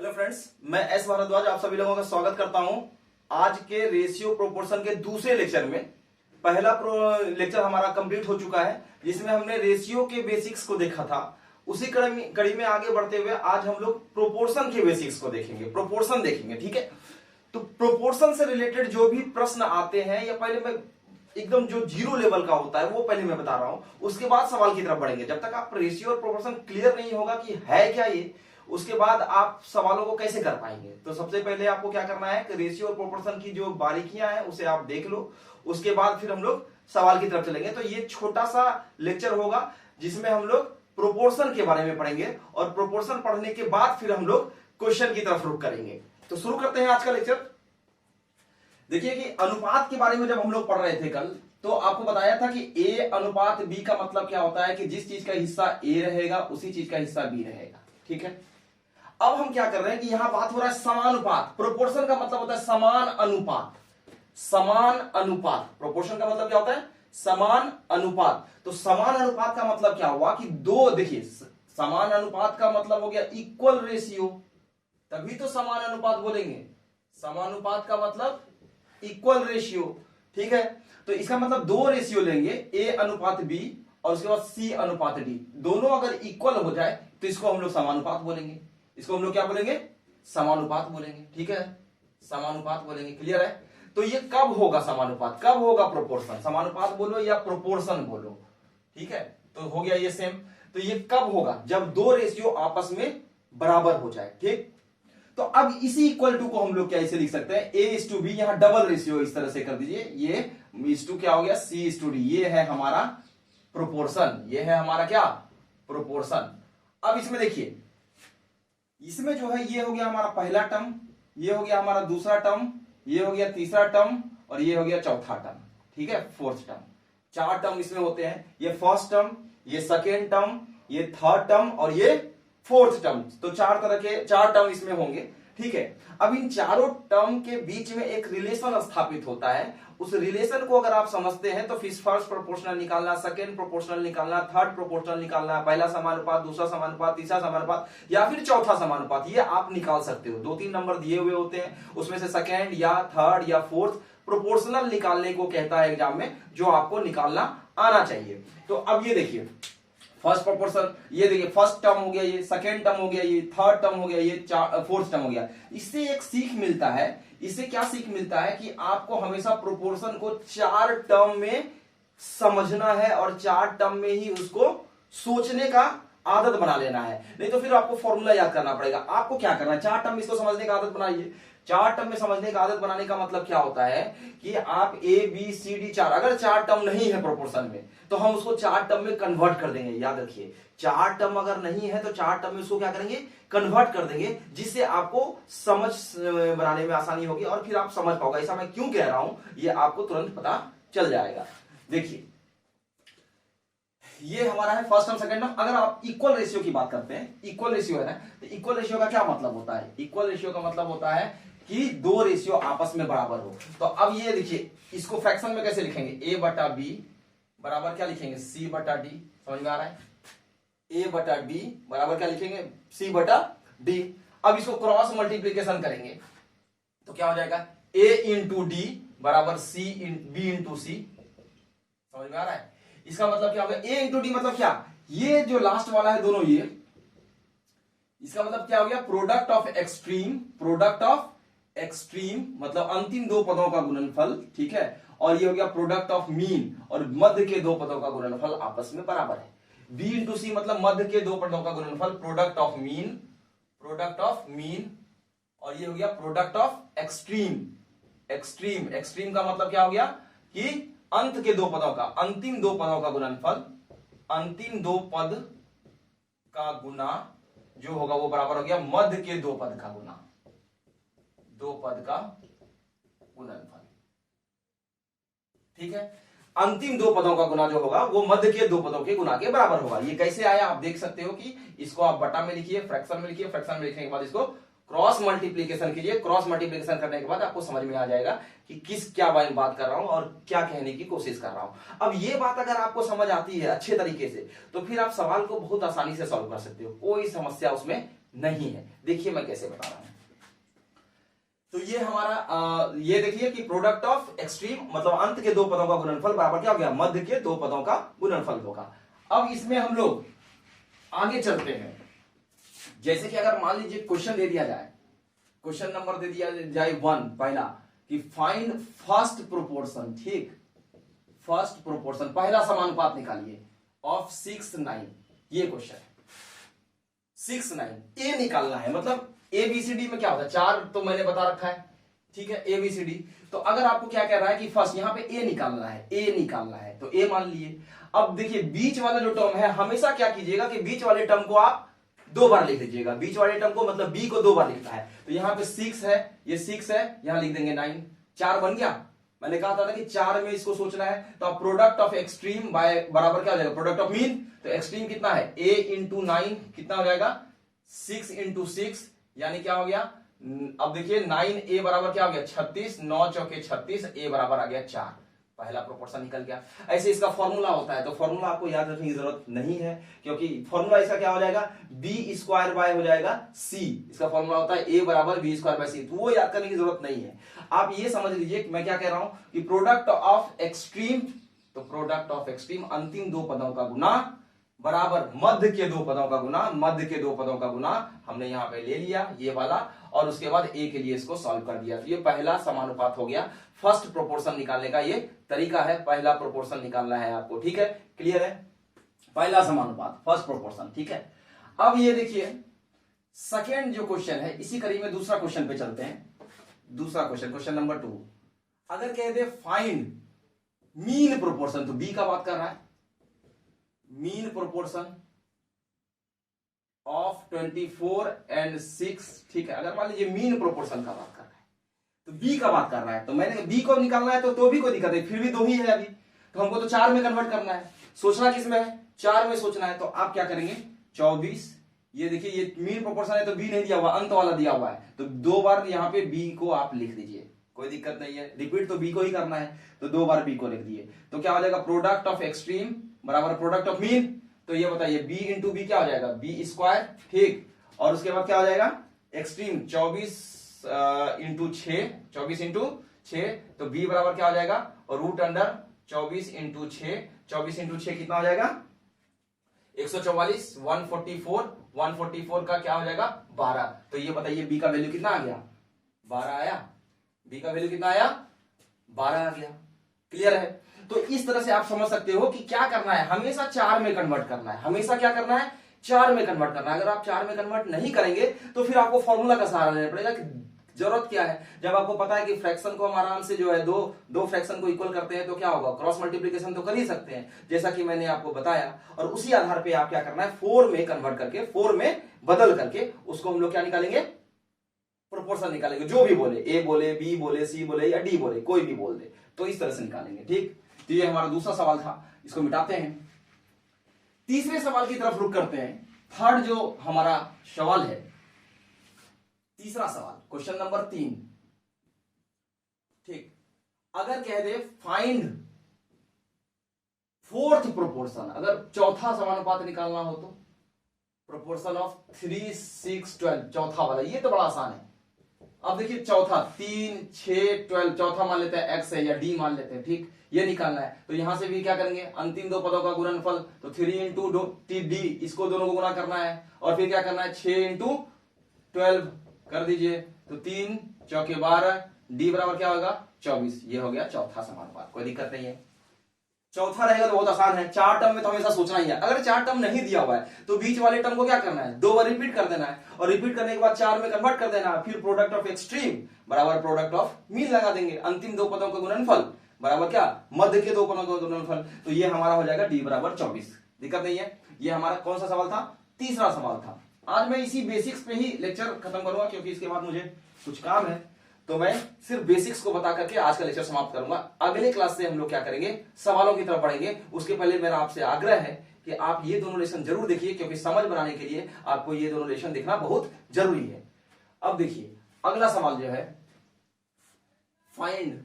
Hello friends, मैं S Bhardwaj आप सभी लोगों का स्वागत करता हूं आज के रेशियो प्रोपोर्शन के दूसरे लेक्चर में। पहला लेक्चर हमारा कंप्लीट हो चुका है जिसमें हमने रेशियो के बेसिक्स को देखा था। उसी कड़ी में आगे बढ़ते हुए आज हम लोग प्रोपोर्शन के बेसिक्स को देखेंगे, प्रोपोर्शन देखेंगे। ठीक है, तो प्रोपोर्शन से रिलेटेड जो भी प्रश्न आते हैं या पहले मैं एकदम जो जीरो लेवल का होता है वो पहले मैं बता रहा हूं, उसके बाद सवाल की तरफ बढ़ेंगे। जब तक आप रेशियो और प्रोपोर्शन क्लियर नहीं होगा कि है क्या ये, उसके बाद आप सवालों को कैसे कर पाएंगे। तो सबसे पहले आपको क्या करना है कि रेशियो और प्रोपोर्शन की जो बारीकियां हैं उसे आप देख लो, उसके बाद फिर हम लोग सवाल की तरफ चलेंगे। तो ये छोटा सा लेक्चर होगा जिसमें हम लोग प्रोपोर्शन के बारे में पढ़ेंगे और प्रोपोर्शन पढ़ने के बाद फिर हम लोग क्वेश्चन की तरफ रुख करेंगे। तो शुरू करते हैं आज का लेक्चर। देखिए कि अनुपात के बारे में जब हम लोग पढ़ रहे थे कल, तो आपको बताया था कि ए अनुपात बी का मतलब क्या होता है कि जिस चीज का हिस्सा ए रहेगा उसी चीज का हिस्सा बी रहेगा। ठीक है, अब हम क्या कर रहे हैं कि यहां बात हो रहा है समानुपात। प्रोपोर्शन का मतलब होता है समान अनुपात, समान अनुपात। प्रोपोर्शन का मतलब क्या होता है? समान अनुपात। तो समान अनुपात का मतलब क्या हुआ कि दो, देखिए समान अनुपात का मतलब हो गया इक्वल रेशियो, तभी तो समान अनुपात बोलेंगे। समानुपात का मतलब इक्वल रेशियो। ठीक है, तो इसका मतलब दो रेशियो लेंगे, ए अनुपात बी और उसके बाद सी अनुपात डी। दोनों अगर इक्वल हो जाए तो इसको हम लोग समानुपात बोलेंगे। इसको हम लोग क्या बोलेंगे? समानुपात बोलेंगे। ठीक है, समानुपात बोलेंगे। क्लियर है? तो ये कब होगा समानुपात, कब होगा प्रोपोर्शन? समानुपात बोलो या प्रोपोर्शन बोलो, ठीक है, तो हो गया ये सेम। तो ये कब होगा? जब दो रेशियो आपस में बराबर हो जाए। ठीक, तो अब इसी इक्वल टू को हम लोग क्या इसे लिख सकते हैं? ए इज टू बी, यहां डबल रेशियो इस तरह से कर दीजिए। ये इज टू क्या हो गया? सी इज टू डी। ये है हमारा प्रोपोर्शन, ये है हमारा क्या? प्रोपोर्शन। अब इसमें देखिए, इसमें जो है ये हो गया हमारा पहला टर्म, ये हो गया हमारा दूसरा टर्म, ये हो गया तीसरा टर्म और ये हो गया चौथा टर्म। ठीक है, फोर्थ टर्म। चार टर्म इसमें होते हैं, ये फर्स्ट टर्म, ये सेकेंड टर्म, ये थर्ड टर्म और ये फोर्थ टर्म। तो चार तरह के चार टर्म इसमें होंगे। ठीक है, अब इन चारों टर्म के बीच में एक रिलेशन स्थापित होता है। उस रिलेशन को अगर आप समझते हैं तो फिर फर्स्ट प्रोपोर्शनल निकालना, सेकंड प्रोपोर्शनल निकालना, थर्ड प्रोपोर्शनल निकालना, पहला समानुपात, दूसरा समानुपात, तीसरा समानुपात या फिर चौथा समानुपात, ये आप निकाल सकते हो। दो तीन नंबर दिए हुए होते हैं, उसमें से सेकंड या थर्ड या फोर्थ प्रोपोर्शनल निकालने को कहता है एग्जाम में, जो आपको निकालना आना चाहिए। तो अब ये देखिए फर्स्ट प्रोपोर्शन, ये देखिए फर्स्ट टर्म हो गया, ये सेकेंड टर्म हो गया, ये थर्ड टर्म हो गया, ये फोर्थ टर्म हो गया। इससे एक सीख मिलता है। इससे क्या सीख मिलता है कि आपको हमेशा प्रोपोर्शन को चार टर्म में समझना है और चार टर्म में ही उसको सोचने का आदत बना लेना है। नहीं तो फिर आपको फॉर्मूला याद करना पड़ेगा। आपको क्या करना है? चार टर्म में इसको समझने का आदत बनाइए। चार टर्म में समझने का आदत बनाने का मतलब क्या होता है कि आप ए बी सी डी चार, अगर चार टर्म नहीं है प्रोपोर्शन में तो हम उसको चार टर्म में कन्वर्ट कर देंगे। याद रखिए, चार टर्म अगर नहीं है तो चार टर्म में उसको क्या करेंगे? कन्वर्ट कर देंगे, जिससे आपको समझ बनाने में आसानी होगी और फिर आप समझ पाओगे। ऐसा मैं क्यों कह रहा हूं ये आपको तुरंत पता चल जाएगा। देखिए ये हमारा है फर्स्ट टर्म सेकंड टर्म। अगर आप इक्वल रेशियो की बात करते हैं, इक्वल रेशियो है ना, तो इक्वल रेशियो का क्या मतलब होता है? इक्वल रेशियो का मतलब होता है कि दो रेशियो आपस में बराबर हो। तो अब ये देखिए, इसको फ्रैक्शन में कैसे लिखेंगे? ए बटा बी बराबर क्या लिखेंगे? सी बटा डी। समझ में आ रहा है? ए बटा बी बराबर क्या लिखेंगे? सी बटा डी। अब इसको क्रॉस मल्टीप्लीकेशन करेंगे तो क्या हो जाएगा? ए इंटू डी बराबर सी बी इंटू सी। समझ में आ रहा है? इसका मतलब क्या होगा? ए इंटू डी मतलब क्या? ये जो लास्ट वाला है दोनों, ये इसका मतलब क्या हो गया? Product of extreme, product of extreme मतलब अंतिम दो पदों का गुणनफल। ठीक है, और ये हो गया प्रोडक्ट ऑफ मीन, और मध्य के दो पदों का गुणनफल आपस में बराबर है। बी इंटू सी मतलब मध्य के दो पदों का गुणनफल, product of mean, product of mean, और ये हो गया product of extreme. Extreme, extreme का मतलब क्या हो गया कि अंत के दो पदों का, अंतिम दो पदों का गुणनफल, अंतिम दो पद का गुना जो होगा वो बराबर हो गया मध्य के दो पद का गुना, दो पद का गुणनफल। ठीक है, अंतिम दो पदों का गुना जो होगा वो मध्य के दो पदों के गुना के बराबर होगा। ये कैसे आया आप देख सकते हो कि इसको आप बटा में लिखिए, फ्रैक्शन में लिखिए, फ्रैक्शन में लिखने के बाद इसको क्रॉस मल्टीप्लीकेशन कीजिए। क्रॉस मल्टीप्लीकेशन करने के बाद आपको समझ में आ जाएगा कि किस क्या बात कर रहा हूं और क्या कहने की कोशिश कर रहा हूं। अब ये बात अगर आपको समझ आती है अच्छे तरीके से तो फिर आप सवाल को बहुत आसानी से सॉल्व कर सकते हो, कोई समस्या उसमें नहीं है। देखिए मैं कैसे बता रहा हूं। तो ये हमारा ये देखिए कि प्रोडक्ट ऑफ एक्सट्रीम मतलब अंत के दो पदों का गुणनफल बराबर क्या हो गया, मध्य के दो पदों का गुणनफल होगा। अब इसमें हम लोग आगे चलते हैं। जैसे कि अगर मान लीजिए क्वेश्चन दे दिया जाए, क्वेश्चन नंबर दे दिया जाए 1 पहला कि फाइंड फर्स्ट प्रोपोर्शन, ठीक, फर्स्ट प्रोपोर्शन पहला समानुपात निकालिए ऑफ 6 9, ये क्वेश्चन है 6 9 ए निकालना है। मतलब एबीसीडी में क्या होता है, 4 तो मैंने बता रखा है, ठीक है, एबीसीडी। तो अगर आपको क्या कह रहा है कि फर्स्ट यहां पे ए निकालना है, ए निकालना है तो ए मान लिए। अब देखिए बीच वाला जो टर्म है, हमेशा क्या कीजिएगा कि बीच वाले टर्म को आप 2 बार लिख लीजिएगा, बीच वाले टर्म को मतलब बी को 2 बार लिखना है। तो यहां पे 6 है, ये 6 है, यहां लिख देंगे 9, 4 बन गया। मैंने कहा था ना कि 4 में इसको सोचना है। तो अब प्रोडक्ट ऑफ एक्सट्रीम बाय बराबर क्या हो जाएगा, प्रोडक्ट ऑफ मीन। तो एक्सट्रीम कितना है, a इंटू 9 कितना हो जाएगा, 6 इंटू 6 यानी क्या हो गया। अब देखिए 9a बराबर क्या हो गया 36, 9 चौके 36, a बराबर आ गया 4, पहला प्रोपोर्शन निकल गया। ऐसे इसका फॉर्मूला होता है, तो फॉर्मूला आपको याद रखने की जरूरत नहीं है, क्योंकि फॉर्मूला इसका क्या हो जाएगा, बी स्क्वायर बाय हो जाएगा सी। इसका फॉर्मूला होता है a बराबर बी स्क्वायर बाय सी, तो वो याद करने की जरूरत नहीं है। आप ये समझ लीजिए मैं क्या कह रहा हूं कि प्रोडक्ट ऑफ एक्सट्रीम, तो प्रोडक्ट ऑफ एक्सट्रीम अंतिम दो पदों का गुना बराबर मध्य के दो पदों का गुना, मध्य के दो पदों का गुना हमने यहां पे ले लिया ये वाला, और उसके बाद ए के लिए इसको सॉल्व कर दिया। तो ये पहला समानुपात हो गया। फर्स्ट प्रोपोर्शन निकालने का ये तरीका है, पहला प्रोपोर्शन निकालना है आपको, ठीक है, क्लियर है, पहला समानुपात फर्स्ट प्रोपोर्शन, ठीक है। अब ये देखिए सेकेंड जो क्वेश्चन है, इसी कड़ी में दूसरा क्वेश्चन पे चलते हैं। दूसरा क्वेश्चन, क्वेश्चन नंबर 2, अगर कह दे फाइंड मीन प्रोपोर्शन, तो बी का बात कर रहा है, मीन प्रोपोर्शन ऑफ 24 एंड 6, ठीक है। अगर मान लीजिए मीन प्रोपोर्शन का बात कर रहा है, तो बी का बात कर रहा है, तो मैंने बी को निकालना है तो भी कोई दिक्कत है, फिर भी 2 ही है अभी, तो हमको तो 4 में कन्वर्ट करना है। सोचना किसमें है, 4 में सोचना है। तो आप क्या करेंगे, 24, ये देखिए ये मीन प्रोपोर्शन है तो बी नहीं दिया हुआ, अंत वाला दिया हुआ है, तो 2 बार यहां पे बी को आप लिख दीजिए, कोई दिक्कत नहीं है, रिपीट तो बी को ही करना है, तो 2 बार बी को लिख दिए। तो क्या हो जाएगा, प्रोडक्ट ऑफ एक्सट्रीम बराबर प्रोडक्ट ऑफ मीन। तो ये बताइए बी इंटू बी क्या हो जाएगा, बी स्क्वायर, ठीक, और उसके बाद क्या हो जाएगा एक्सट्रीम 24 इंटू 6, 24 इंटू 6, तो बी बराबर क्या हो जाएगा, और रूट अंडर 24 इंटू 6, 24 इंटू 6 कितना हो जाएगा 144, 144, 144 का क्या हो जाएगा 12। तो ये बताइए बी का वैल्यू कितना आ गया, 12 आया, बी का वैल्यू कितना आया 12 आ गया, क्लियर है। तो इस तरह से आप समझ सकते हो कि क्या करना है, हमेशा 4 में कन्वर्ट करना है, हमेशा क्या करना है 4 में कन्वर्ट करना है। अगर आप 4 में कन्वर्ट नहीं करेंगे तो फिर आपको फॉर्मूला का सहारा लेना पड़ेगा। जरूरत क्या है, जब आपको पता है कि फ्रैक्शन को हम आराम से जो है दो फ्रैक्शन को इक्वल करते हैं तो क्या होगा, क्रॉस मल्टीप्लिकेशन तो कर ही सकते हैं, जैसा कि मैंने आपको बताया। और उसी आधार पे आप क्या करना है, 4 में कन्वर्ट करके, 4 में बदल करके उसको हम लोग क्या निकालेंगे, प्रोपोर्शन निकालेंगे। जो भी बोले, ए बोले, बी बोले, सी बोले या डी बोले, कोई भी बोल दे, तो इस तरह से निकालेंगे, ठीक। तो ये हमारा दूसरा सवाल था, इसको मिटाते हैं। तीसरे सवाल की तरफ रुक करते हैं। थर्ड जो हमारा सवाल है, तीसरा सवाल, क्वेश्चन नंबर 3, ठीक। अगर कह दे फाइंड फोर्थ प्रोपोर्शन, अगर चौथा समानुपात निकालना हो तो प्रोपोर्शन ऑफ 3 6 12, चौथा वाला, ये तो बड़ा आसान है। अब देखिए चौथा 3 6 12, चौथा मान लेते हैं एक्स है या डी मान लेते हैं, ठीक, ये निकालना है। तो यहां से भी क्या करेंगे, अंतिम दो पदों का गुणनफल, तो 3 इंटू डी, इसको दोनों को गुना करना है, और फिर क्या करना है 6 इंटू 12 कर दीजिए, तो 3 चौके 12, डी बराबर क्या होगा 24। ये हो गया चौथा समानुपात, कोई दिक्कत नहीं है। चौथा रहेगा तो बहुत आसान है, 4 टर्म में तो हमेशा सोचना ही है। अगर 4 टर्म नहीं दिया हुआ है तो बीच वाले टर्म को क्या करना है, 2 बार रिपीट कर देना है, और रिपीट करने के बाद 4 में कन्वर्ट कर देना है। फिर प्रोडक्ट ऑफ एक्सट्रीम बराबर प्रोडक्ट ऑफ मीन लगा देंगे, अंतिम दो पदों का गुणनफल बराबर क्या, मध्य के दो पदों का गुणनफल। तो ये हमारा हो जाएगा डी बराबर 24, दिक्कत नहीं है। ये हमारा कौन सा सवाल था, तीसरा सवाल था। आज मैं इसी बेसिक्स पे ही लेक्चर खत्म करूंगा, क्योंकि इसके बाद मुझे कुछ काम है, तो मैं सिर्फ बेसिक्स को बता करके आज का लेक्चर समाप्त करूंगा। अगले क्लास से हम लोग क्या करेंगे, सवालों की तरफ बढ़ेंगे। उसके पहले मेरा आपसे आग्रह है कि आप ये दोनों लेसन जरूर देखिए, क्योंकि समझ बनाने के लिए आपको ये दोनों लेसन देखना बहुत जरूरी है। अब देखिए अगला सवाल जो है, फाइंड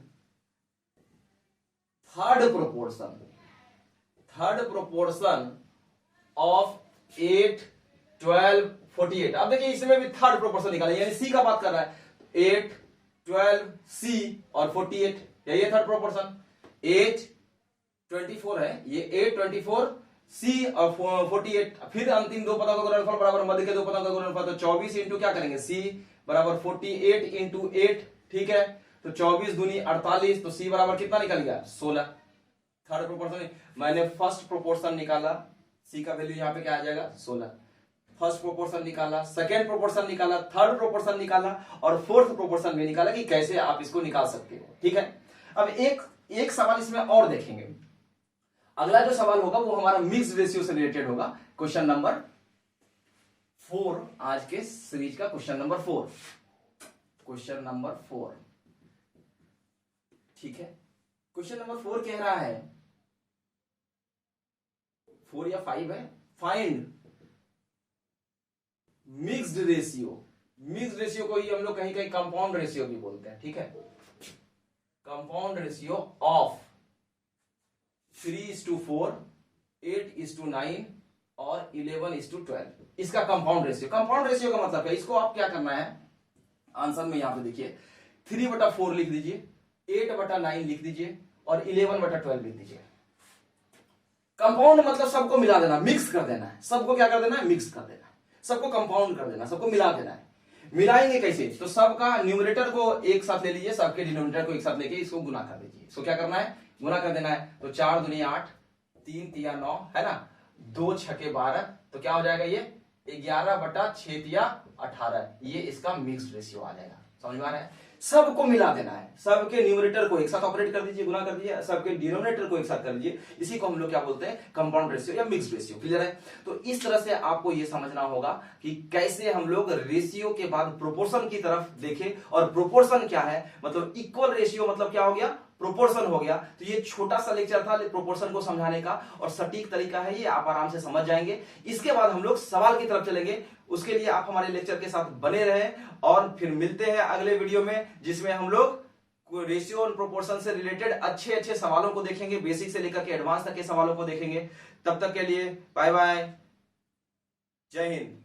थर्ड प्रोपोर्शन ऑफ 8 12 48। अब देखिए इसमें भी थर्ड प्रोपोर्शन निकालें, यानी सी का बात कर रहा है। 8, 12, सी और 48, यही है थर्ड प्रोपोर्शन। 8, 24 है, ये 8, 24, सी और 48। फिर अंतिम दो पदों का गुणनफल बराबर मध्य के दो पदों का गुणनफल, तो 24 इंटू क्या करेंगे, सी बराबर 48 इंटू 8, ठीक है। तो 24 दूनी 48, तो सी बराबर कितना निकल गया, 16। थर्ड प्रोपोर्शन मैंने फर्स्ट प्रोपोर्शन निकाला, सी का वैल्यू यहाँ पे क्या आ जाएगा, 16। फर्स्ट प्रोपोर्शन निकाला, सेकेंड प्रोपोर्शन निकाला, थर्ड प्रोपोर्शन निकाला और फोर्थ प्रोपोर्शन भी निकाला कि कैसे आप इसको निकाल सकते हो, ठीक है। अब एक सवाल इसमें और देखेंगे। अगला जो सवाल होगा वो हमारा मिक्स रेशियो से रिलेटेड होगा। क्वेश्चन नंबर 4, आज के सीरीज का क्वेश्चन नंबर 4, क्वेश्चन नंबर 4, ठीक है। क्वेश्चन नंबर 4 कह रहा है, 4 या 5 है, find mixed ratio. Mixed ratio को ही हम लोग कहीं कहीं कंपाउंड रेशियो भी बोलते हैं, ठीक है। कंपाउंड रेशियो ऑफ 3:4, 8:9 और 11:12, इसका कंपाउंड रेशियो। कंपाउंड रेशियो का मतलब है, इसको आप क्या करना है, आंसर में यहां पे देखिए 3/4 लिख दीजिए, 8/9 लिख दीजिए और 11/12 लिख दीजिए। कंपाउंड मतलब सबको मिला देना, मिक्स कर देना है, सबको क्या कर देना है, मिक्स कर देना है, सबको कंपाउंड कर देना, सबको मिला देना है। मिलाएंगे कैसे, तो सबका न्यूमरेटर को एक साथ ले लीजिए, सबके डिनोमिनेटर को एक साथ लेके इसको गुना कर दीजिए। इसको क्या करना है, गुना कर देना है। तो 4 दूनी 8, 3 तिया 9 है ना, 2 छके 12, तो क्या हो जाएगा, ये 11/6 तिया 18, ये इसका मिक्स्ड रेशियो आ जाएगा। समझ में आ रहा है, सबको मिला देना है, सबके न्यूमरेटर को एक साथ ऑपरेट कर दीजिए, गुना कर दीजिए, सबके डिनोमिनेटर को एक साथ कर दीजिए। इसी को हम लोग क्या बोलते हैं, कंपाउंड रेशियो या मिक्स्ड रेशियो। क्लियर है। तो इस तरह से आपको ये समझना होगा कि कैसे हम लोग रेशियो के बाद प्रोपोर्शन की तरफ देखें। और प्रोपोर्शन क्या है, मतलब इक्वल रेशियो मतलब क्या हो गया, प्रोपोर्शन हो गया। तो ये छोटा सा लेक्चर था प्रोपोर्शन को समझाने का, और सटीक तरीका है ये, आप आराम से समझ जाएंगे। इसके बाद हम लोग सवाल की तरफ चलेंगे, उसके लिए आप हमारे लेक्चर के साथ बने रहें। और फिर मिलते हैं अगले वीडियो में, जिसमें हम लोग रेशियो और प्रोपोर्शन से रिलेटेड अच्छे अच्छे सवालों को देखेंगे, बेसिक से लेकर के एडवांस तक के सवालों को देखेंगे। तब तक के लिए बाय बाय, जय हिंद।